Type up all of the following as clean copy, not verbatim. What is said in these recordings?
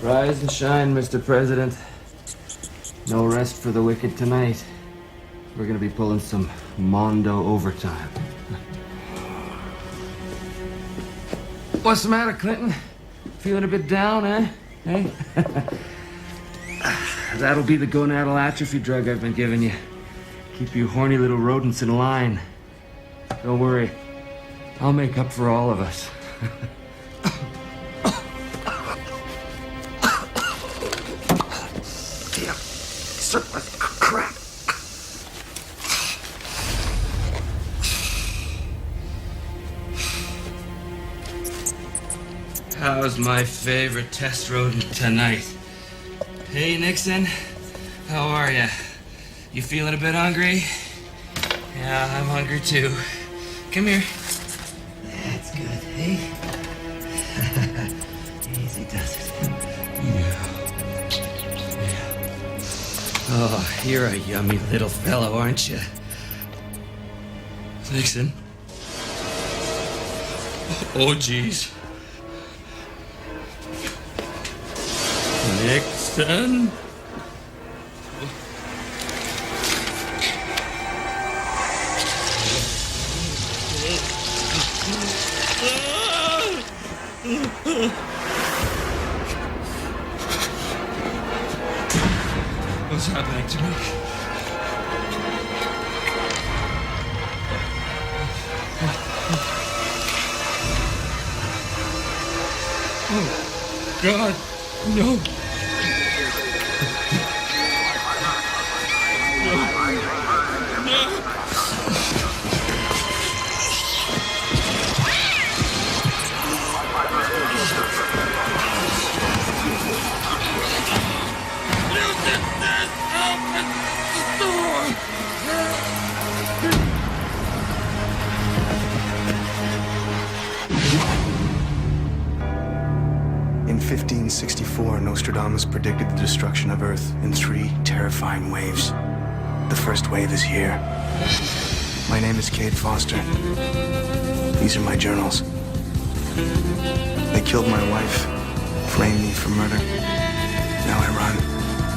Rise and shine, Mr. President. No rest for the wicked tonight. We're gonna be pulling some Mondo overtime. What's the matter, Clinton? Feeling a bit down, eh? Hey? That'll be the gonadal atrophy drug I've been giving you. Keep you horny little rodents in line. Don't worry. I'll make up for all of us. Damn. Surplus crap. How's my favorite test rodent tonight? Hey, Nixon. How are ya? You feeling a bit hungry? Yeah, I'm hungry too. Come here. That's good, hey? Easy does it. Yeah. Oh, you're a yummy little fellow, aren't you? Nixon. Oh, geez. Nixon. What's happening to me? Oh, God, no. In 1564, Nostradamus predicted the destruction of Earth in 3 terrifying waves. The first wave is here. My name is Cade Foster. These are my journals. They killed my wife, framed me for murder. Now I run,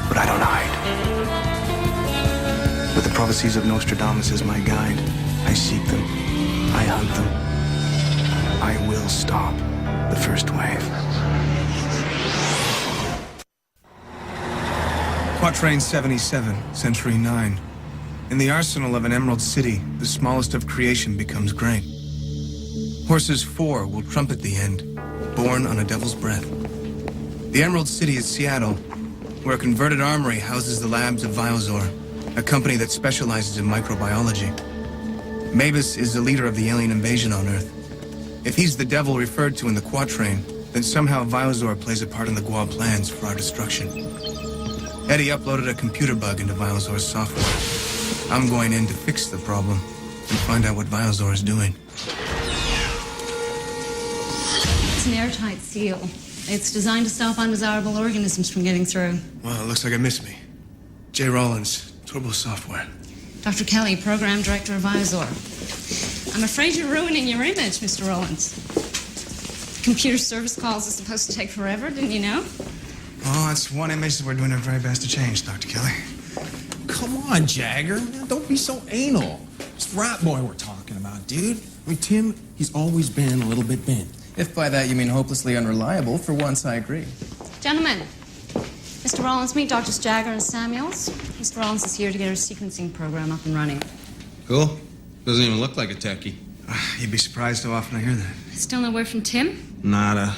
but I don't hide. With the prophecies of Nostradamus as my guide, I seek them, I hunt them. I will stop the first wave. Quatrain 77, Century 9. In the arsenal of an emerald city, the smallest of creation becomes great. Horses 4 will trumpet the end, born on a devil's breath. The Emerald City is Seattle, where a converted armory houses the labs of Viozor, a company that specializes in microbiology. Mavis is the leader of the alien invasion on Earth. If he's the devil referred to in the Quatrain, then somehow Viozor plays a part in the Gua plans for our destruction. Eddie uploaded a computer bug into Viozor's software. I'm going in to fix the problem and find out what Viozor is doing. It's an airtight seal. It's designed to stop undesirable organisms from getting through. Well, it looks like it missed me. Jay Rollins, Turbo Software. Dr. Kelly, Program Director of Viozor. I'm afraid you're ruining your image, Mr. Rollins. Computer service calls are supposed to take forever, didn't you know? Oh, that's one image that we're doing our very best to change, Dr. Kelly. Come on, Jagger. Don't be so anal. It's Rat Boy we're talking about, dude. I mean, Tim, he's always been a little bit bent. If by that you mean hopelessly unreliable, for once I agree. Gentlemen, Mr. Rollins, meet Drs. Jagger and Samuels. Mr. Rollins is here to get our sequencing program up and running. Cool. Doesn't even look like a techie. You'd be surprised how often I hear that. Still no word from Tim? Nada.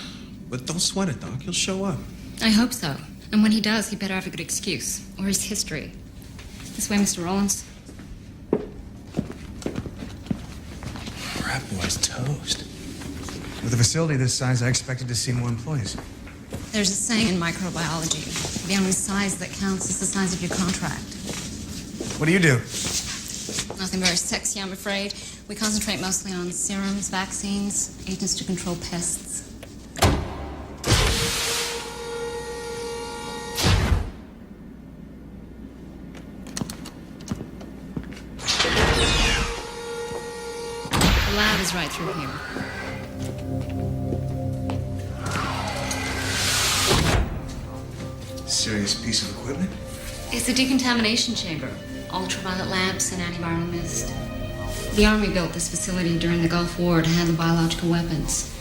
But don't sweat it, Doc. He'll show up. I hope so. And when he does, he better have a good excuse. Or his history. This way, Mr. Rollins. Rat Boy's toast. With a facility this size, I expected to see more employees. There's a saying in microbiology. The only size that counts is the size of your contract. What do you do? Nothing very sexy, I'm afraid. We concentrate mostly on serums, vaccines, agents to control pests. The lab is right through here. Serious piece of equipment? It's a decontamination chamber, ultraviolet lamps, and antiviral mist. The Army built this facility during the Gulf War to handle biological weapons.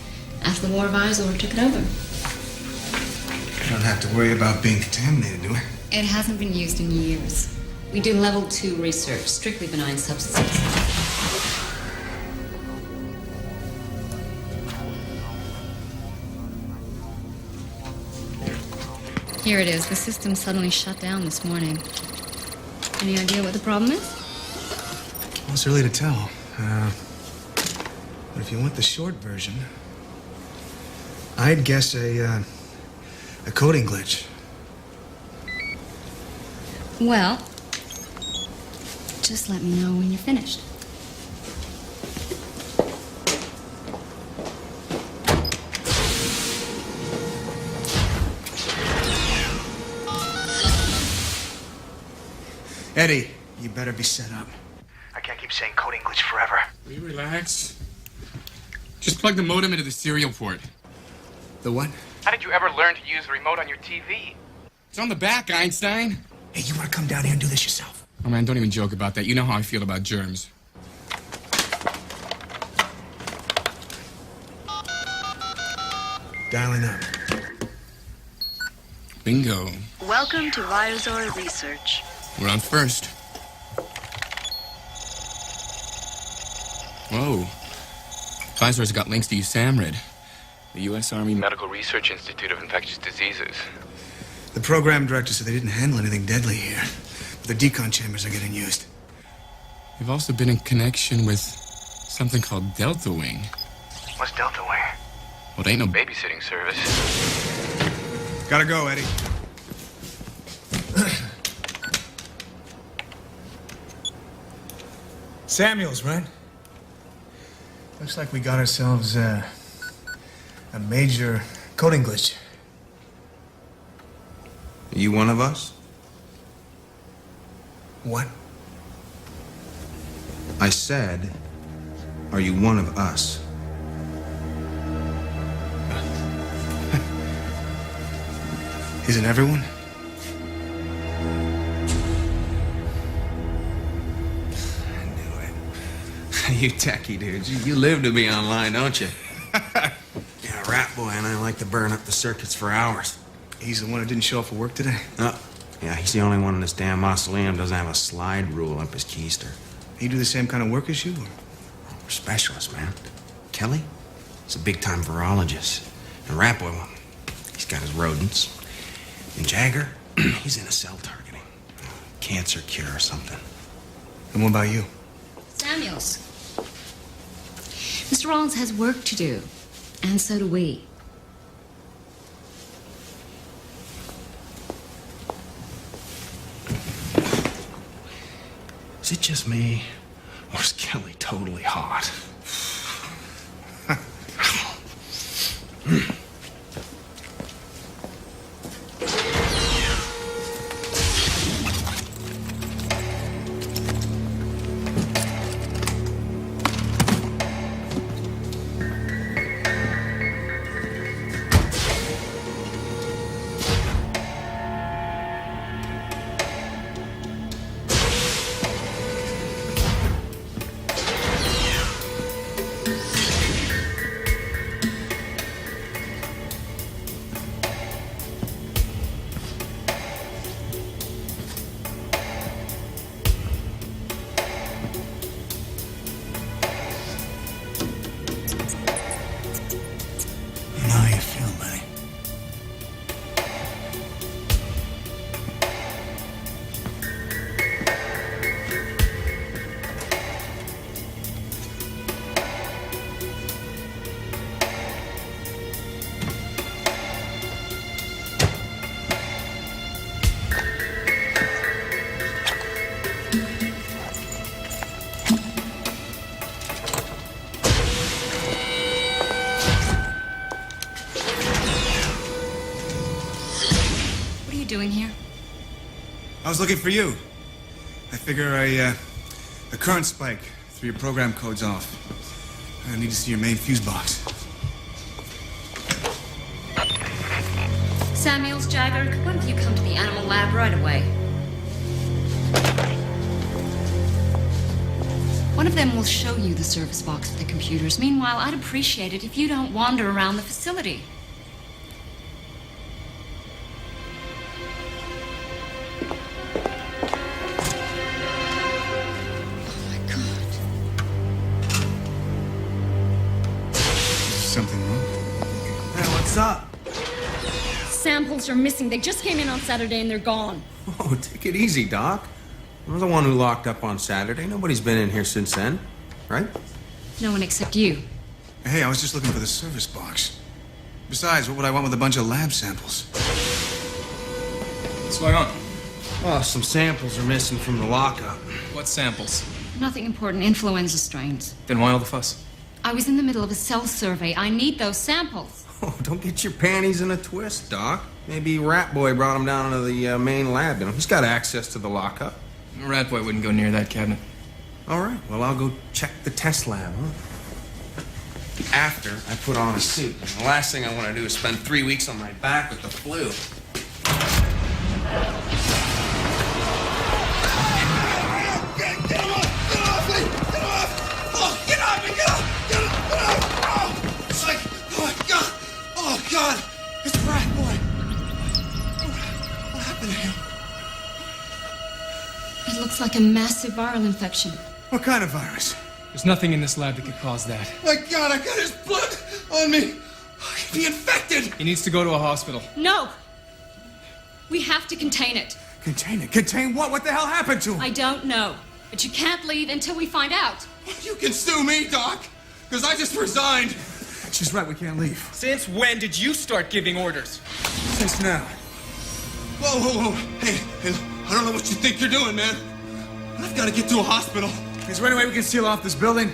After the war, Visor took it over. I don't have to worry about being contaminated, do I? It hasn't been used in years. We do level 2 research, strictly benign substances. Here it is. The system suddenly shut down this morning. Any idea what the problem is? Well, it's early to tell. But if you want the short version, I'd guess a coding glitch. Well, just let me know when you're finished. Eddie, you better be set up. I can't keep saying coding glitch forever. Will you relax? Just plug the modem into the serial port. The what? How did you ever learn to use the remote on your TV? It's on the back, Einstein. Hey, you want to come down here and do this yourself? Oh, man, don't even joke about that. You know how I feel about germs. Dialing up. Bingo. Welcome to Visor Research. We're on first. Whoa. Visor's got links to USAMRIID, the U.S. Army Medical Research Institute of Infectious Diseases. The program director said they didn't handle anything deadly here. But the decon chambers are getting used. We've also been in connection with something called Delta Wing. What's Delta Wing? Well, it ain't no babysitting service. Gotta go, Eddie. Samuels, right? Looks like we got ourselves a major coding glitch. Are you one of us? What? I said, are you one of us? Isn't everyone? I knew it. You techie dudes, you live to be online, don't you? Yeah, Rat Boy and I like to burn up the circuits for hours. He's the one who didn't show up for work today? Oh, yeah, he's the only one in this damn mausoleum doesn't have a slide rule up his keister. He do the same kind of work as you? Or? We're specialists, man. Kelly, he's a big-time virologist. And Rat Boy, well, he's got his rodents. And Jagger, he's into cell targeting. Cancer cure or something. And what about you? Samuels. Mr. Rollins has work to do, and so do we. Is it just me, or is Kelly totally hot? How you feel, buddy? What are you doing here? I was looking for you. I figure a current spike threw your program codes off. I need to see your main fuse box. Samuels, Jagger, could one of you come to the animal lab right away? One of them will show you the service box with the computers. Meanwhile, I'd appreciate it if you don't wander around the facility. Oh my God. Something wrong? Hey, what's up? Samples are missing. They just came in on Saturday and they're gone. Oh, take it easy, Doc. I'm the one who locked up on Saturday. Nobody's been in here since then, right? No one except you. Hey, I was just looking for the service box. Besides, what would I want with a bunch of lab samples? What's going on? Oh, some samples are missing from the lockup. What samples? Nothing important. Influenza strains. Then why all the fuss? I was in the middle of a cell survey. I need those samples. Oh, don't get your panties in a twist, Doc. Maybe Rat Boy brought him down to the main lab. You know, he's got access to the lockup. Rat Boy wouldn't go near that cabinet. All right, well, I'll go check the test lab, huh? After I put on a suit. The last thing I want to do is spend 3 weeks on my back with the flu. God! It's Rat Boy! What happened to him? It looks like a massive viral infection. What kind of virus? There's nothing in this lab that could cause that. My God, I got his blood on me! I could be infected! He needs to go to a hospital. No! We have to contain it. Contain it? Contain what? What the hell happened to him? I don't know. But you can't leave until we find out. You can sue me, Doc! Because I just resigned! She's right, we can't leave. Since when did you start giving orders? Since now. Whoa, whoa, whoa. Hey, I don't know what you think you're doing, man. I've got to get to a hospital. Is there any way we can seal off this building?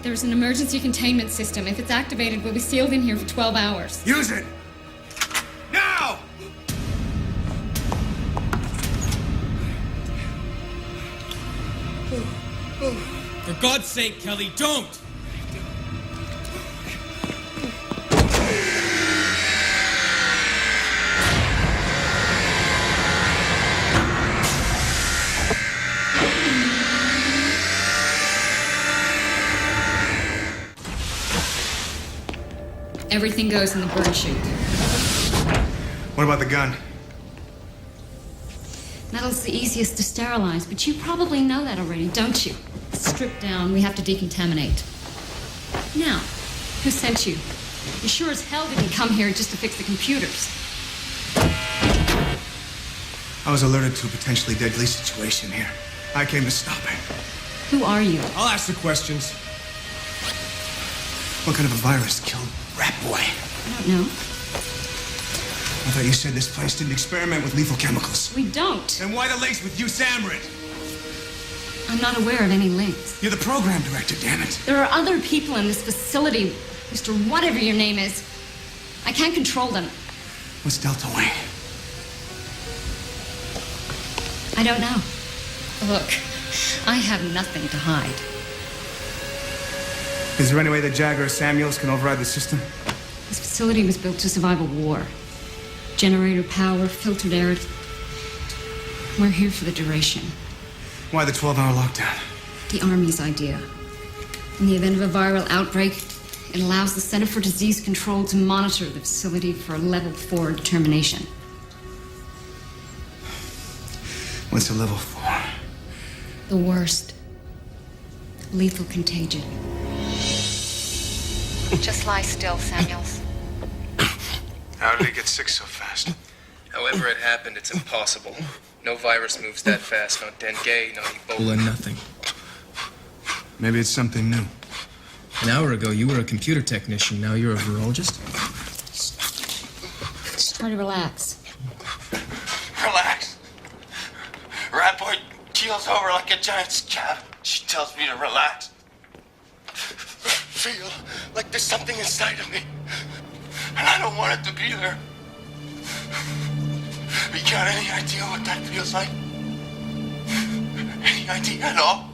There's an emergency containment system. If it's activated, we'll be sealed in here for 12 hours. Use it! Now! For God's sake, Kelly, don't! Everything goes in the burn chute. What about the gun? Metal's the easiest to sterilize, but you probably know that already, don't you? Stripped down, we have to decontaminate. Now, who sent you? You sure as hell didn't come here just to fix the computers. I was alerted to a potentially deadly situation here. I came to stop it. Who are you? I'll ask the questions. What kind of a virus killed Rat Boy? I don't know. I thought you said this place didn't experiment with lethal chemicals. We don't. Then why the links with you, Samrid? I'm not aware of any links. You're the program director, damn it. There are other people in this facility, Mr. Whatever your name is. I can't control them. What's Delta Wayne? I don't know. Look, I have nothing to hide. Is there any way that Jagger or Samuels can override the system? This facility was built to survive a war. Generator power, filtered air. We're here for the duration. Why the 12-hour lockdown? The Army's idea. In the event of a viral outbreak, it allows the Center for Disease Control to monitor the facility for a level 4 determination. What's a level 4? The worst. Lethal contagion. Just lie still, Samuels. How did he get sick so fast? However it happened, it's impossible. No virus moves that fast. No dengue, no Ebola, nothing. Maybe it's something new. An hour ago, you were a computer technician. Now you're a virologist? Try to relax. Relax. Rat Boy keels over like a giant scab. She tells me to relax. Feel like there's something inside of me. And I don't want it to be there. You got any idea what that feels like? Any idea at all?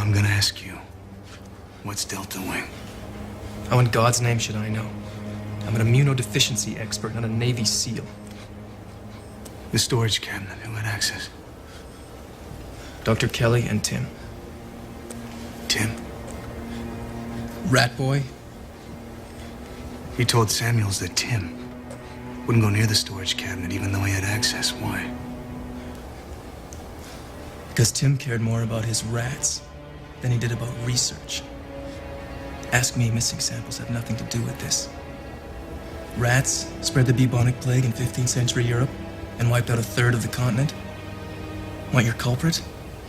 I'm gonna ask you, what's Delta Wing? How in God's name should I know? I'm an immunodeficiency expert, not a Navy SEAL. The storage cabinet, who had access? Dr. Kelly and Tim. Tim? Rat Boy? He told Samuels that Tim wouldn't go near the storage cabinet even though he had access. Why? Because Tim cared more about his rats than he did about research. Ask me, missing samples have nothing to do with this. Rats spread the bubonic plague in 15th century Europe and wiped out a third of the continent. Want your culprit?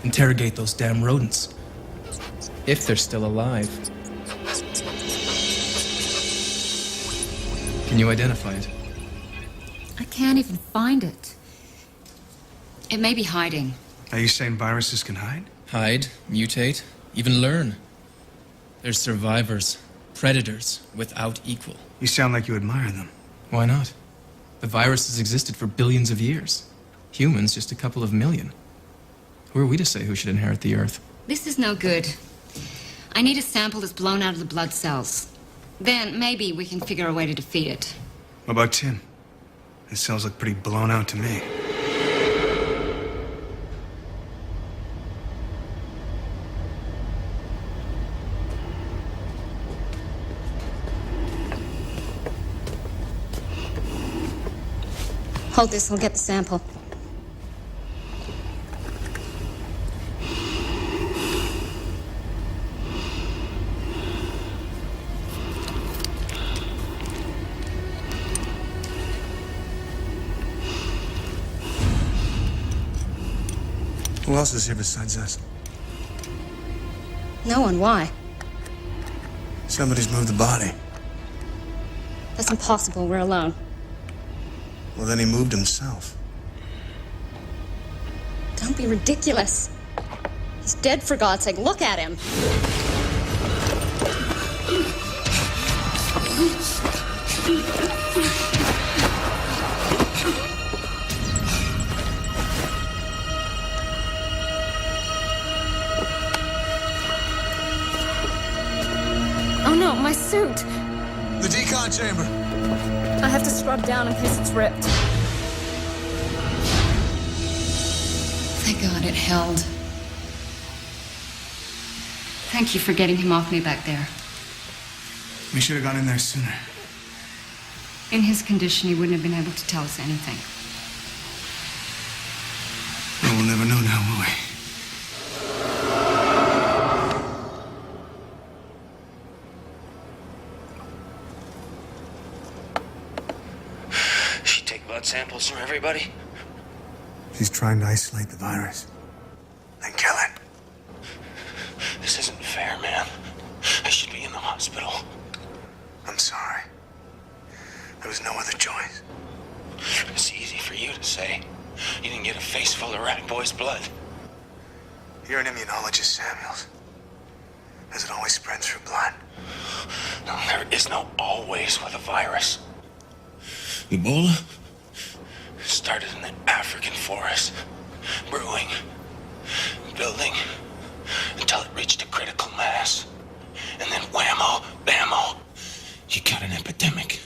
Interrogate those damn rodents. If they're still alive. Can you identify it? I can't even find it. It may be hiding. Are you saying viruses can hide? Hide, mutate, even learn. They're survivors, predators without equal. You sound like you admire them. Why not? The virus has existed for billions of years. Humans just a couple of million. Who are we to say who should inherit the Earth? This is no good. I need a sample that's blown out of the blood cells. Then maybe we can figure a way to defeat it. What about Tim? His cells look pretty blown out to me. Hold this, I'll get the sample. Who else is here besides us? No one, why? Somebody's moved the body. That's impossible, we're alone. Well, then he moved himself. Don't be ridiculous. He's dead, for God's sake. Look at him. Oh no, my suit. The decon chamber. I have to scrub down in case it's ripped. Thank God it held. Thank you for getting him off me back there. We should have gone in there sooner. In his condition, he wouldn't have been able to tell us anything. Well, we'll never know now, will we? Samples from everybody? She's trying to isolate the virus. Then kill it. This isn't fair, man. I should be in the hospital. I'm sorry. There was no other choice. It's easy for you to say. You didn't get a face full of Rat Boy's blood. You're an immunologist, Samuels. Does it always spread through blood? No, there is no always with a virus. Ebola started in the African forest, brewing, building, until it reached a critical mass. And then whammo, bammo, you got an epidemic.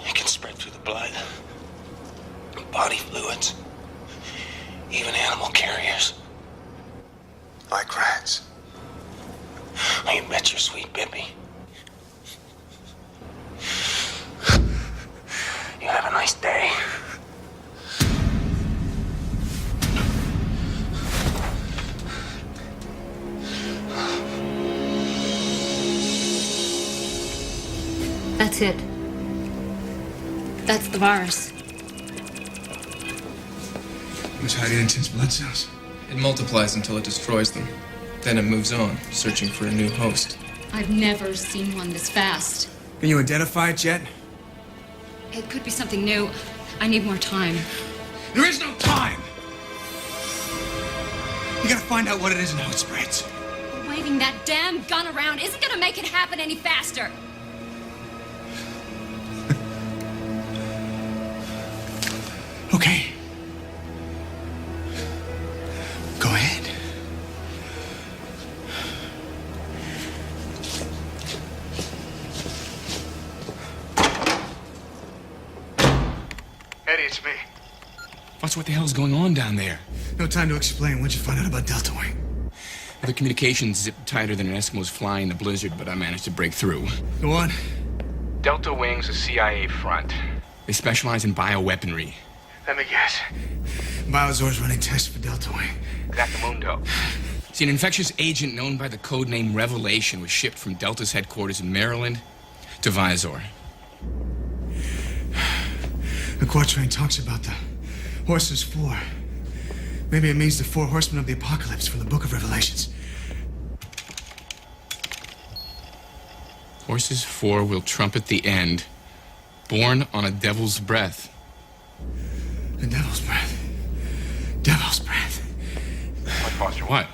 It can spread through the blood, body fluids, even animal carriers. Like rats. Oh, you bet your sweet Bippy. You have a nice day. That's it. That's the virus. It's hiding in Tim's blood cells. It multiplies until it destroys them. Then it moves on, searching for a new host. I've never seen one this fast. Can you identify it yet? It could be something new. I need more time. There is no time! You gotta find out what it is and how it spreads. Waving that damn gun around isn't gonna make it happen any faster. Okay. Go ahead. It's me. Foster, what the hell's going on down there? No time to explain. What'd you find out about Delta Wing? The communications zipped tighter than an Eskimo's flying the blizzard, but I managed to break through. Go on. Delta Wing's a CIA front. They specialize in bioweaponry. Let me guess. Biozor's running tests for Delta Wing. Exactamundo. See, an infectious agent known by the code name Revelation was shipped from Delta's headquarters in Maryland to Viazor. The Quatrain talks about the Horses 4. Maybe it means the 4 Horsemen of the Apocalypse from the Book of Revelations. Horses 4 will trumpet the end, born on a devil's breath. The devil's breath. Devil's breath. What, Foster, what?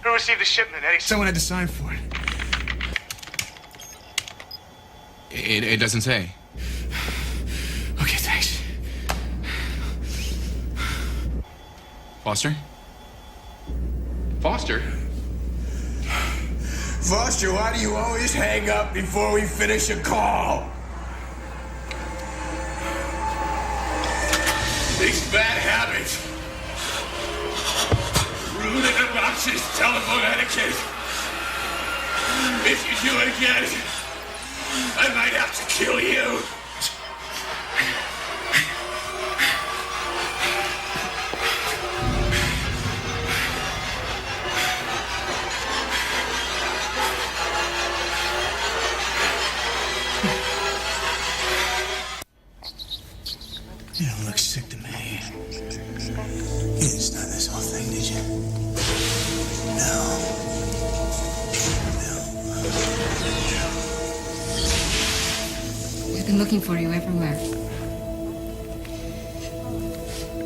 Who received the shipment, Eddie? Someone had to sign for it. It doesn't say. Okay, thanks. Foster? Foster? Foster, why do you always hang up before we finish a call? These bad habits. Rude and obnoxious telephone etiquette. If you do it again, I might have to kill you. You don't look sick to me. You didn't start this whole thing, did you? No. We've been looking for you everywhere.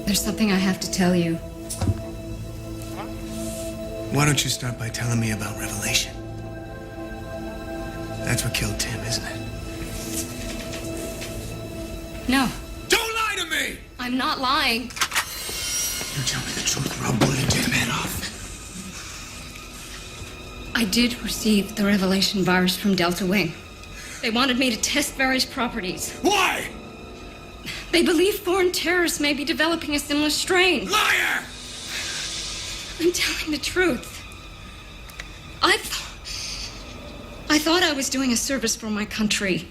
There's something I have to tell you. Why don't you start by telling me about Revelation? That's what killed Tim, isn't it? No, Don't lie to me! I'm not lying. You tell me the truth or I'll blow your damn head off. I did receive the Revelation virus from Delta Wing. They wanted me to test various properties. Why? They believe foreign terrorists may be developing a similar strain. Liar! I'm telling the truth. I thought I was doing a service for my country.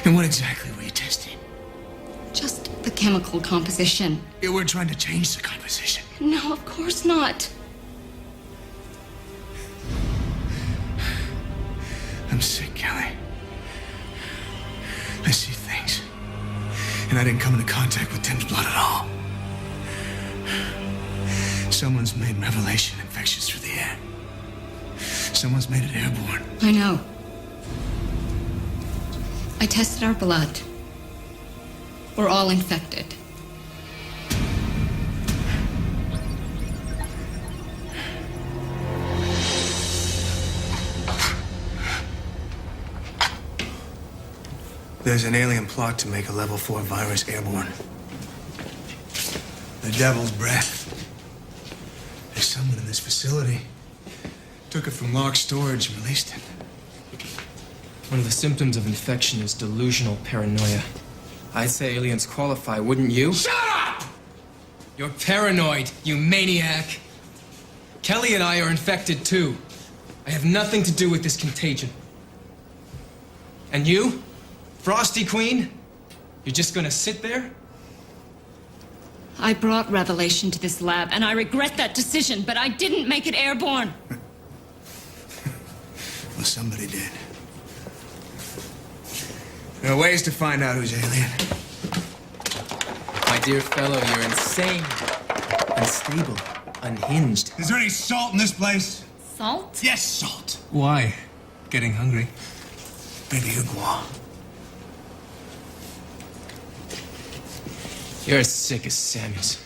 And what exactly were you testing? Just the chemical composition. You were trying to change the composition. No, of course not. I'm sick, Kelly. I see things. And I didn't come into contact with Tim's blood at all. Someone's made Revelation infectious through the air. Someone's made it airborne. I know. I tested our blood. We're all infected. There's an alien plot to make a level 4 virus airborne. The devil's breath. There's someone in this facility. Took it from locked storage and released it. One of the symptoms of infection is delusional paranoia. I'd say aliens qualify, wouldn't you? Shut up! You're paranoid, you maniac. Kelly and I are infected too. I have nothing to do with this contagion. And you, Frosty Queen? You're just gonna sit there? I brought Revelation to this lab, and I regret that decision, but I didn't make it airborne. Well, somebody did. There are ways to find out who's alien. My dear fellow, you're insane, unstable, unhinged. Is there any salt in this place? Salt? Yes, salt. Why? Getting hungry? Baby Iguana. You're as sick as Samuels.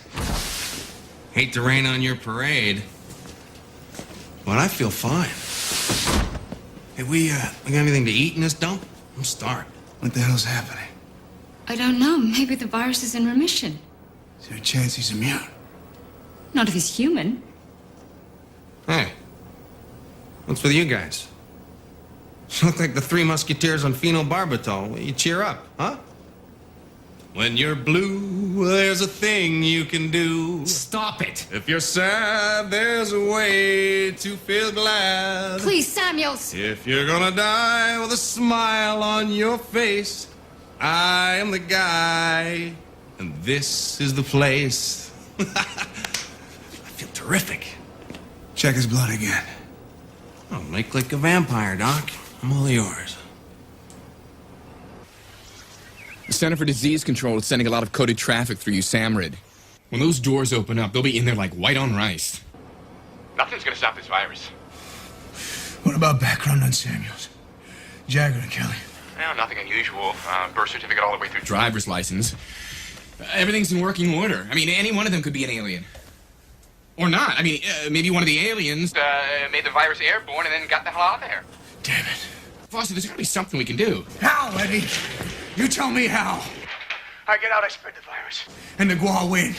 Hate to rain on your parade, but I feel fine. Hey, we got anything to eat in this dump? I'm starved. What the hell's happening? I don't know. Maybe the virus is in remission. Is there a chance he's immune? Not if he's human. Hey, what's with you guys? You look like the Three Musketeers on phenobarbital. You cheer up, huh? When you're blue, there's a thing you can do. Stop it! If you're sad, there's a way to feel glad. Please, Samuels. If you're gonna die with a smile on your face, I am the guy, and this is the place. I feel terrific. Check his blood again. Oh, make like a vampire, Doc. I'm all yours. The Center for Disease Control is sending a lot of coded traffic through you, Samrid. When those doors open up, they'll be in there like white on rice. Nothing's gonna stop this virus. What about background on Samuels? Jagger and Kelly? Well, nothing unusual. Birth certificate all the way through driver's license. Everything's in working order. I mean, any one of them could be an alien. Or not. I mean, maybe one of the aliens made the virus airborne and then got the hell out of there. Damn it. Foster, there's gotta be something we can do. How, Eddie? You tell me how. I get out, I spread the virus. And the Gua win.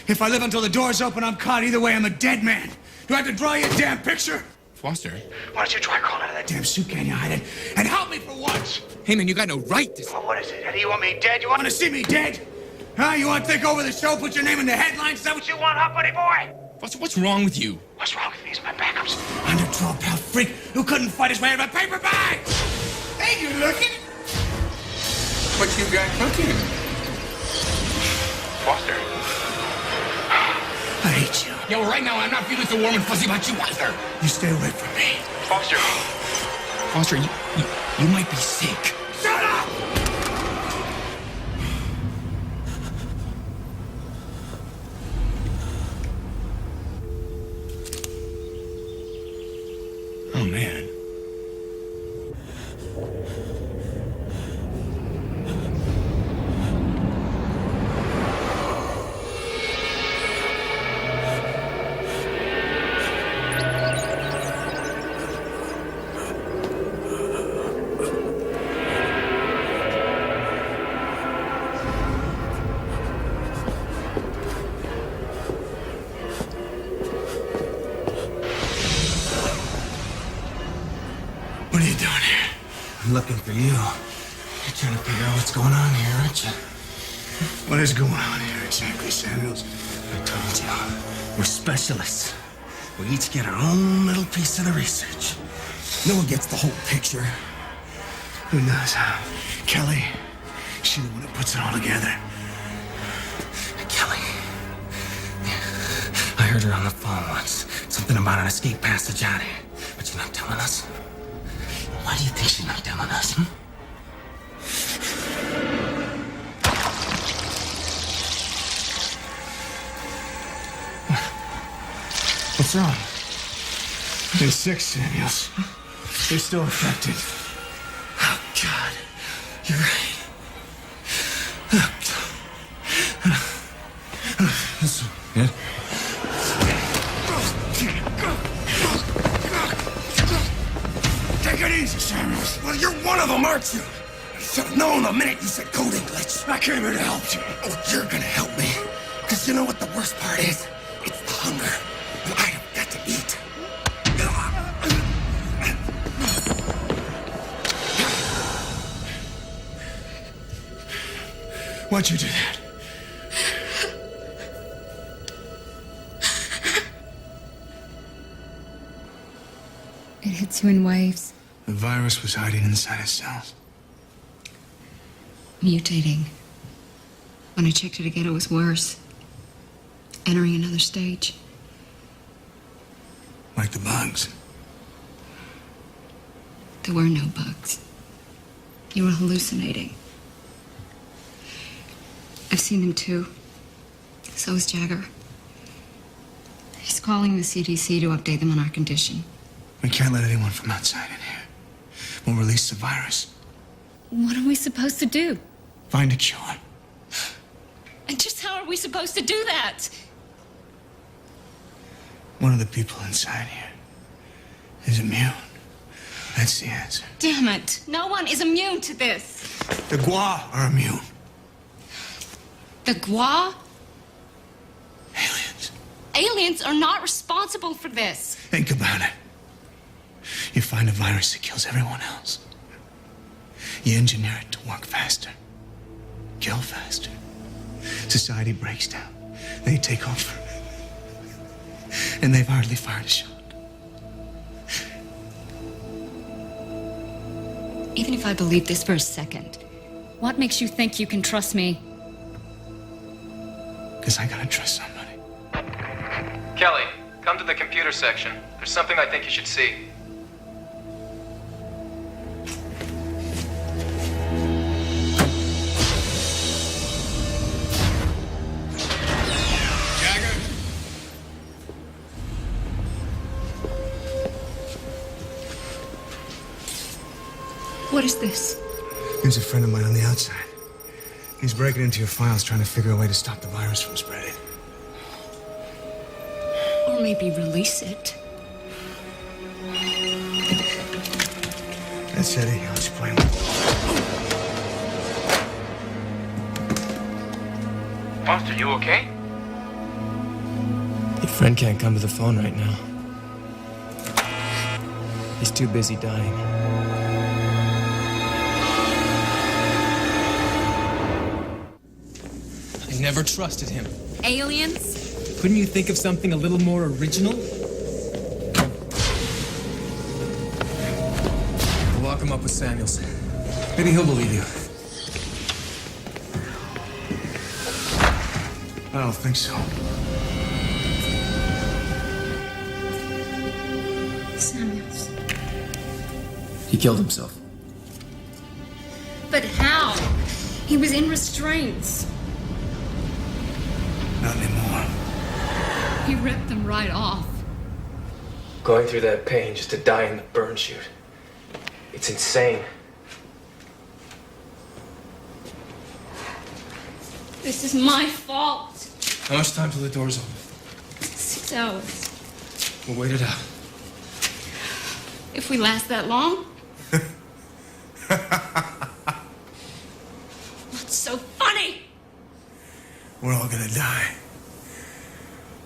If I live until the doors open, I'm caught. Either way, I'm a dead man. Do I have to draw you a damn picture? Foster? Why don't you try crawling out of that Damn suit, can you hide it? And help me for once! Hey, man, you got no right to... Well, what is it, Eddie? You want me dead? You Want to see me dead? Huh? You want to take over the show, put your name in the headlines? Is that what you want, huh, buddy boy? Foster, what's wrong with you? What's wrong with these my backups? I'm a 12-pound freak who couldn't fight his way out of a paper bag! Hey, you looking? What you got cooking? Foster. I hate you. Yeah, well, right now, I'm not feeling so warm and fuzzy about you either. You stay away from me. Foster. Foster, you might be sick. Shut up! Oh, man. What are you doing here? I'm looking for you. You're trying to figure out what's going on here, aren't you? What is going on here exactly, Samuels? I told you. We're specialists. We each get our own little piece of the research. No one gets the whole picture. Who knows, huh? Kelly, she's the one who puts it all together. Kelly. I heard her on the phone once. Something about an escape passage out here. But she's not telling us. Why do you think she's not telling us, hmm? What's wrong? They're sick, Samuels. They're still infected. Oh, God. You're right. This is good. Take it easy, Samuels. Well, you're one of them, aren't you? You should have known the minute you said coding glitch. I came here to help you. Oh, you're gonna help me. Because you know what the worst part is? It's the hunger. And I have got to eat. Why'd you do that? It hits you in waves. The virus was hiding inside his cells. Mutating. When I checked it again, it was worse. Entering another stage. Like the bugs. There were no bugs. You were hallucinating. I've seen them too. So is Jagger. He's calling the CDC to update them on our condition. We can't let anyone from outside in here. We'll release the virus. What are we supposed to do? Find a cure. And just how are we supposed to do that? One of the people inside here is immune. That's the answer. Damn it. No one is immune to this. The Gua are immune. The Gua? Aliens. Aliens are not responsible for this. Think about it. You find a virus that kills everyone else. You engineer it to work faster, kill faster. Society breaks down. They take over. And they've hardly fired a shot. Even if I believe this for a second, What makes you think you can trust me? Because I gotta trust somebody. Kelly, come to the computer section. There's something I think you should see. what is this? There's a friend of mine on the outside. He's breaking into your files trying to figure a way to stop the virus from spreading. Or maybe release it. That's Eddie. I'll explain. Monster, you okay? Your friend can't come to the phone right now. He's too busy dying. I never trusted him. Aliens? Couldn't you think of something a little more original? We'll lock him up with Samuels. Maybe he'll believe you. I don't think so. Samuels. He killed himself. But how? He was in restraints. Not anymore. He ripped them right off. Going through that pain just to die in the burn chute. It's insane. This is my fault. How much time till the door's open? 6 hours. We'll wait it out. If we last that long? What's so funny? We're all gonna die.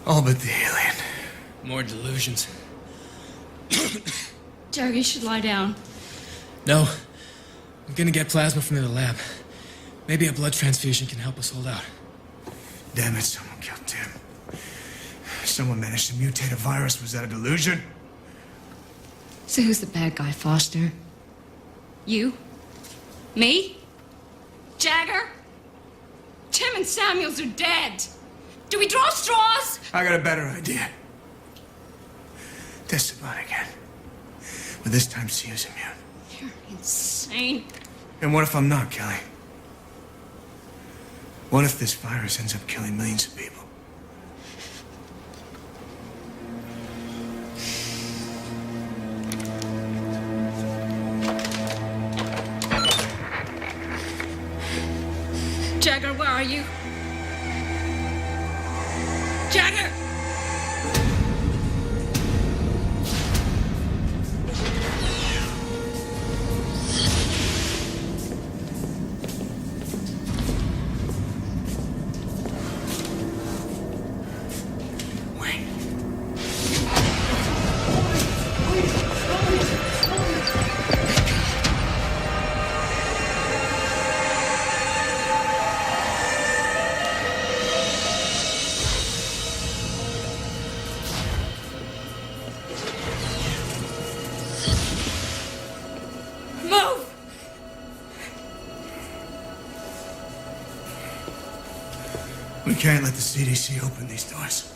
All but the alien. More delusions. Jerry, you should lie down. No. I'm gonna get plasma from the lab. Maybe a blood transfusion can help us hold out. Damn it, someone killed Tim. Someone managed to mutate a virus. Was that a delusion? So who's the bad guy, Foster? You? Me? Jagger? Tim and Samuels are dead. Do we draw straws? I got a better idea. Test the blood again. But this time, see who's immune. You're insane. And what if I'm not, Kelly? What if this virus ends up killing millions of people? Jagger, where are you? Jagger! Move! We can't let the CDC open these doors.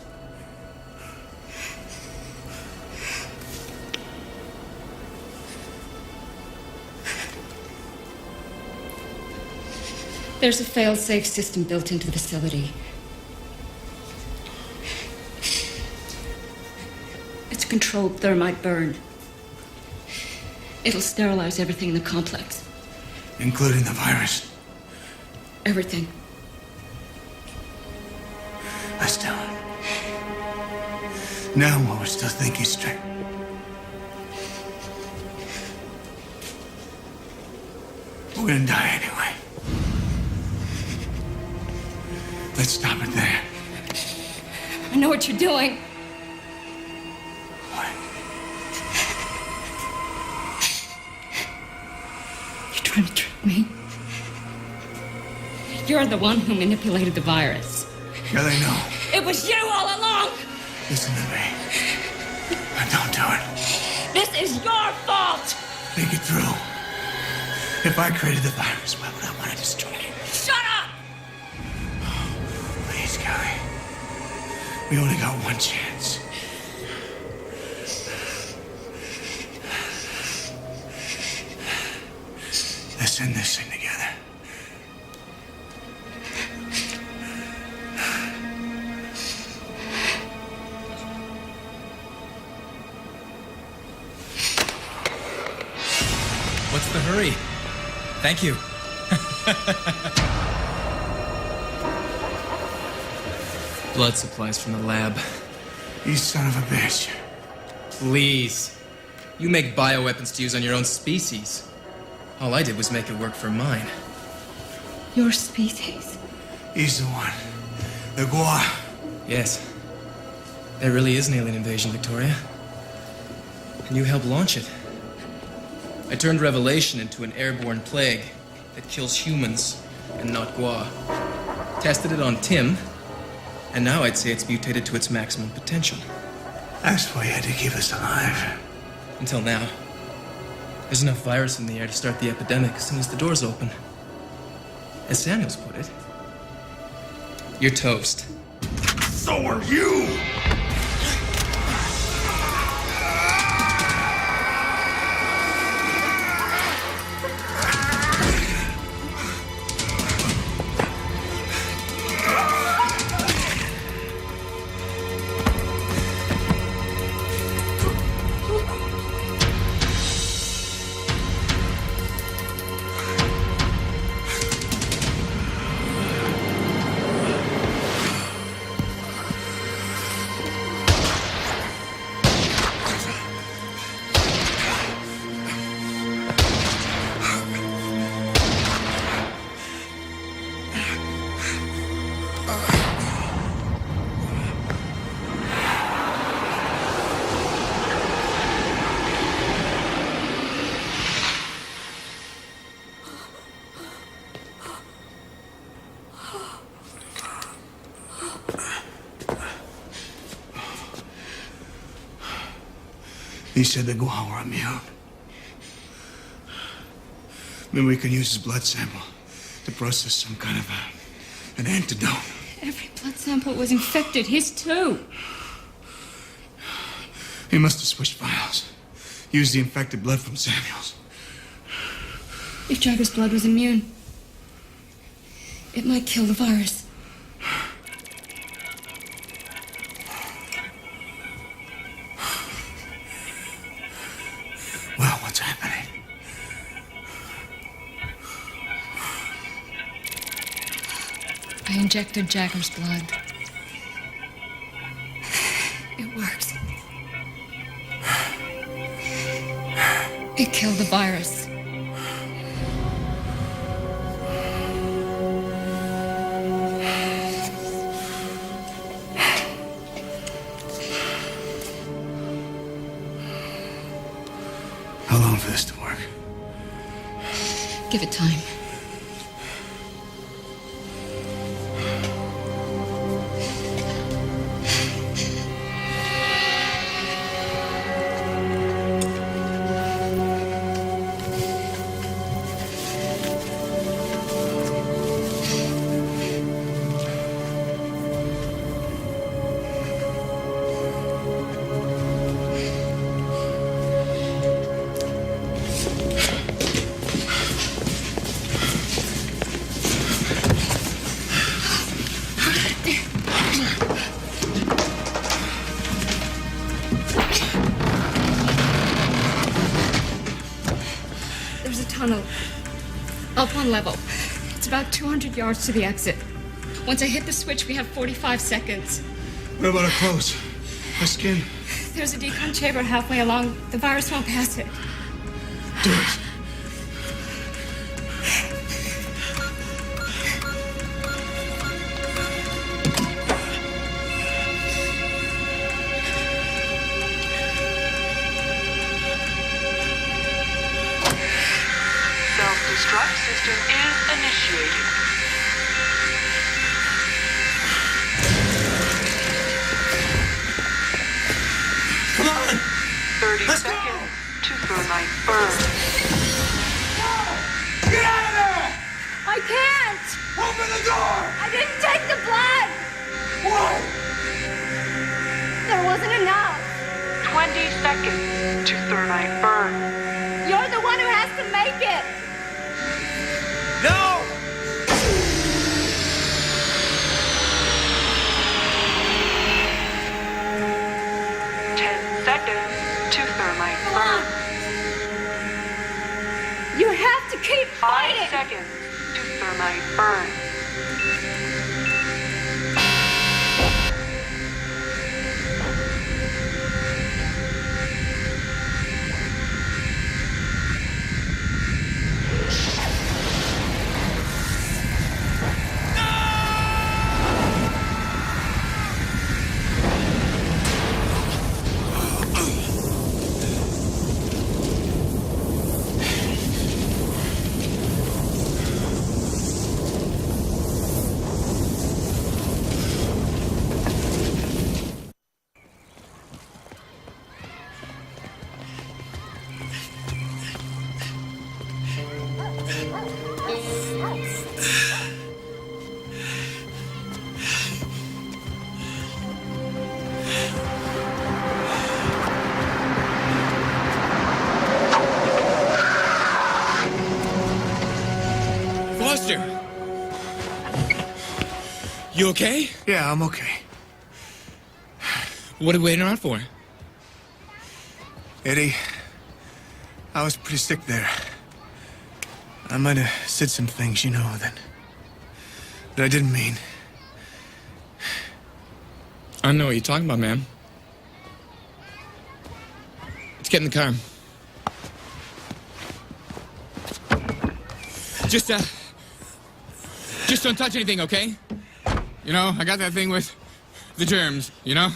There's a fail-safe system built into the facility. It's a controlled thermite burn. It'll sterilize everything in the complex. Including the virus. Everything. Let's do it. Now while we're still thinking straight. We're gonna die anyway. Let's stop it there. I know what you're doing. What? trying to trick me? You're the one who manipulated the virus. Yeah, they know. It was you all along! Listen to me. Don't do it. This is your fault! Think it through. If I created the virus, why would I want to destroy it? Shut up! Please, Kelly. We only got one chance. Let's end this thing together. What's the hurry? Thank you. Blood supplies from the lab. You son of a bitch. Please. You make bioweapons to use on your own species. All I did was make it work for mine. Your species? He's the one. The Gua. Yes. There really is an alien invasion, Victoria. And you helped launch it. I turned Revelation into an airborne plague that kills humans and not Gua. Tested it on Tim, and now I'd say it's mutated to its maximum potential. That's why you had to keep us alive. Until now. There's enough virus in the air to start the epidemic as soon as the doors open. As Samuels put it, you're toast. So are you! He said the Gua were immune. Maybe we can use his blood sample to process some kind of an antidote. Every blood sample was infected. His too. He must have switched files. Used the infected blood from Samuels. If Jagger's blood was immune, it might kill the virus. Well, what's happening? I injected Jagger's blood. It works. It killed the virus. How long for this to work? Give it time. There's a tunnel. Up one level. It's about 200 yards to the exit. Once I hit the switch, we have 45 seconds. What about our clothes? Our skin? There's a decon chamber halfway along. The virus won't pass it. Do it. Self-destruct Self-destruct system is initiated. Come on! 30 seconds to thermite burn. Get out of there! I can't! Open the door! I didn't take the blood! What? There wasn't enough. 20 seconds to thermite burn. You're the one who has to make it! No! Seconds to thermite burn. You have to keep 5 fighting! seconds to thermite burn. Foster! You okay? Yeah, I'm okay. What are we waiting around for? Eddie, I was pretty sick there. I might have said some things, you know, that I didn't mean. I don't know what you're talking about, man. Let's get in the car. Just don't touch anything, okay? You know, I got that thing with the germs, you know?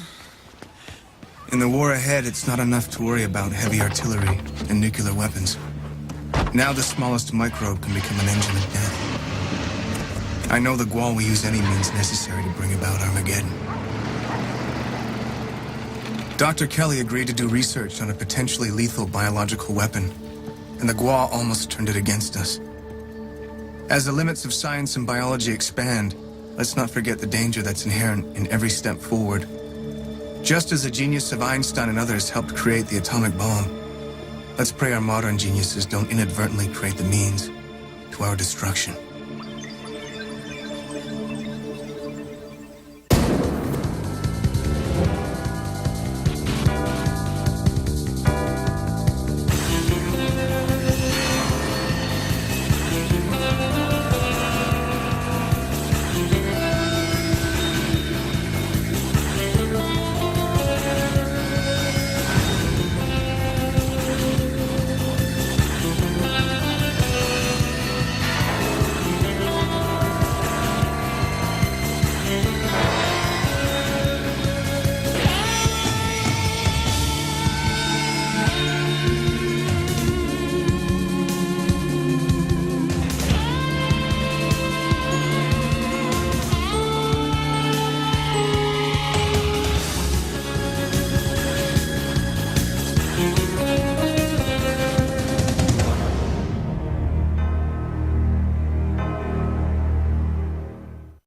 In the war ahead, it's not enough to worry about heavy artillery and nuclear weapons. Now the smallest microbe can become an engine of death. I know the Gual will use any means necessary to bring about Armageddon. Dr. Kelly agreed to do research on a potentially lethal biological weapon, and the Gual almost turned it against us. As the limits of science and biology expand, let's not forget the danger that's inherent in every step forward. Just as the genius of Einstein and others helped create the atomic bomb, let's pray our modern geniuses don't inadvertently create the means to our destruction.